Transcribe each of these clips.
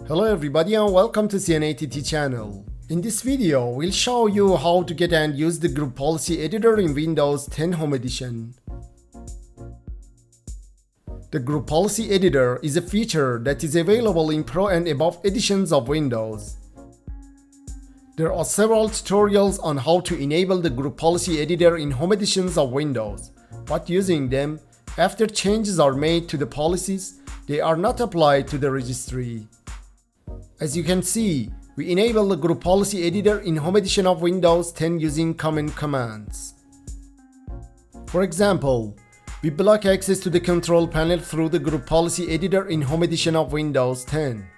Hello everybody and welcome to CNATT channel. In this video, we'll show you how to get and use the group policy editor in Windows 10 Home Edition. The group policy editor is a feature that is available in Pro and above editions of Windows. There are several tutorials on how to enable the group policy editor in Home editions of Windows, but using them, after changes are made to the policies, they are not applied to the registry. As you can see, we enable the group policy editor in Home edition of Windows 10 using common commands. For example, we block access to the control panel through the group policy editor in Home edition of Windows 10.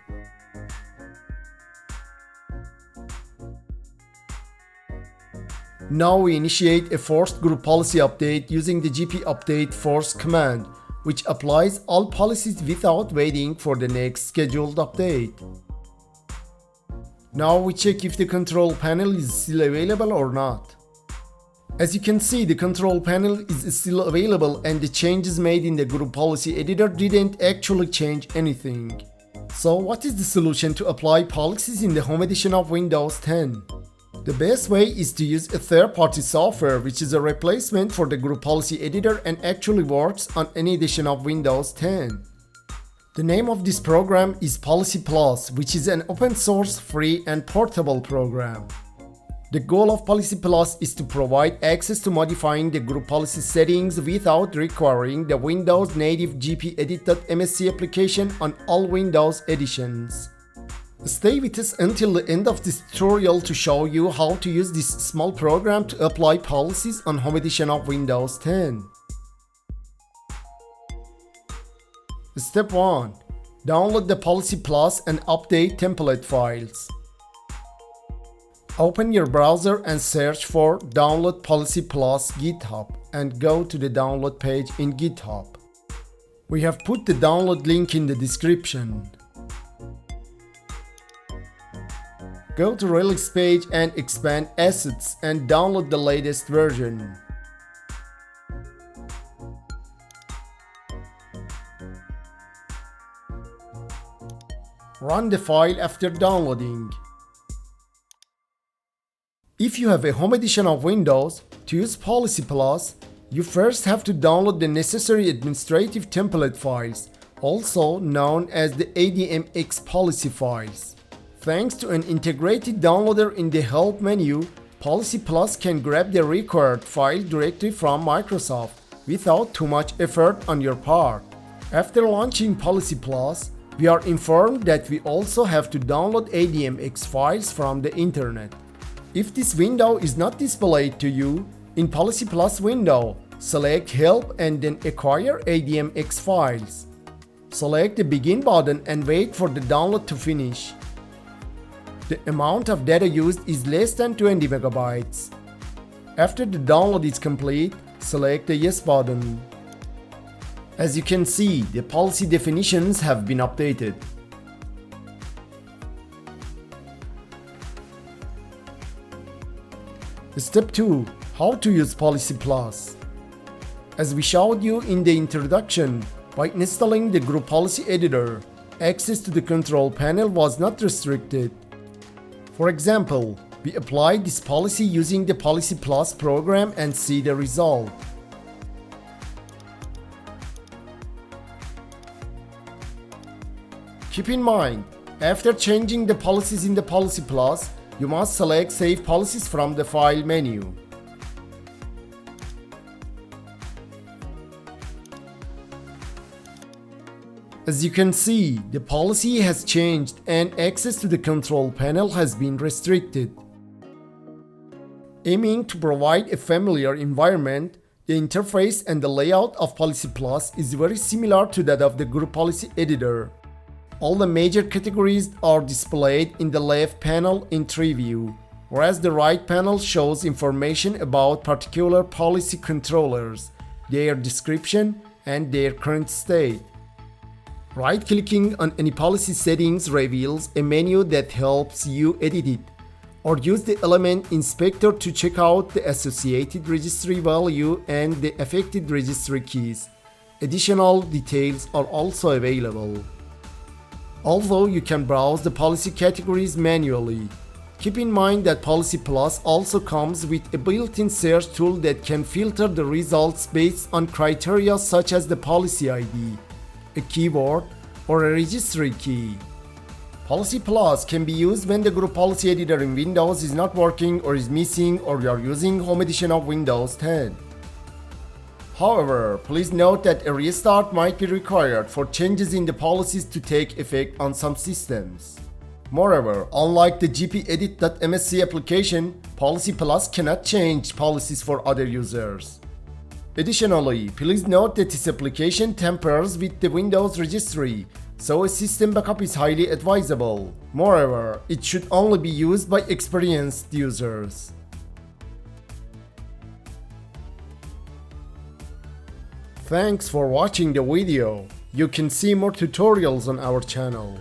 Now we initiate a forced group policy update using the gpupdate force command, which applies all policies without waiting for the next scheduled update. Now we check if the control panel is still available or not. As you can see, the control panel is still available and the changes made in the group policy editor didn't actually change anything. So what is the solution to apply policies in the Home edition of Windows 10? The best way is to use a third-party software which is a replacement for the group policy editor and actually works on any edition of Windows 10. The name of this program is Policy Plus, which is an open source, free and portable program. The goal of Policy Plus is to provide access to modifying the group policy settings without requiring the Windows native gpedit.msc application on all Windows editions. Stay with us until the end of this tutorial to show you how to use this small program to apply policies on Home edition of Windows 10. Step 1. Download the Policy Plus and update template files. Open your browser and search for Download Policy Plus GitHub and go to the download page in GitHub. We have put the download link in the description. Go to Relics page and expand Assets and download the latest version. Run the file after downloading. If you have a Home edition of Windows, to use Policy Plus, you first have to download the necessary administrative template files, also known as the ADMX policy files. Thanks to an integrated downloader in the Help menu, Policy Plus can grab the required file directly from Microsoft without too much effort on your part. After launching Policy Plus, we are informed that we also have to download ADMX files from the internet. If this window is not displayed to you, in Policy Plus window, select Help and then Acquire ADMX files. Select the Begin button and wait for the download to finish. The amount of data used is less than 20 megabytes. After the download is complete, select the Yes button. As you can see, the policy definitions have been updated. Step 2. How to use Policy Plus. As we showed you in the introduction, by installing the group policy editor, access to the control panel was not restricted. For example, we applied this policy using the Policy Plus program and see the result. Keep in mind, after changing the policies in the Policy Plus, you must select Save Policies from the File menu. As you can see, the policy has changed and access to the control panel has been restricted. Aiming to provide a familiar environment, the interface and the layout of Policy Plus is very similar to that of the group policy editor. All the major categories are displayed in the left panel in tree view, whereas the right panel shows information about particular policy controllers, their description, and their current state. Right-clicking on any policy settings reveals a menu that helps you edit it, or use the element inspector to check out the associated registry value and the affected registry keys. Additional details are also available. although you can browse the policy categories manually. Keep in mind that Policy Plus also comes with a built-in search tool that can filter the results based on criteria such as the policy ID, a keyword, or a registry key. Policy Plus can be used when the group policy editor in Windows is not working or is missing, or you are using Home Edition of Windows 10. However, please note that a restart might be required for changes in the policies to take effect on some systems. Moreover, unlike the gpedit.msc application, Policy Plus cannot change policies for other users. Additionally, please note that this application tampers with the Windows registry, so a system backup is highly advisable. Moreover, it should only be used by experienced users. Thanks for watching the video. You can see more tutorials on our channel.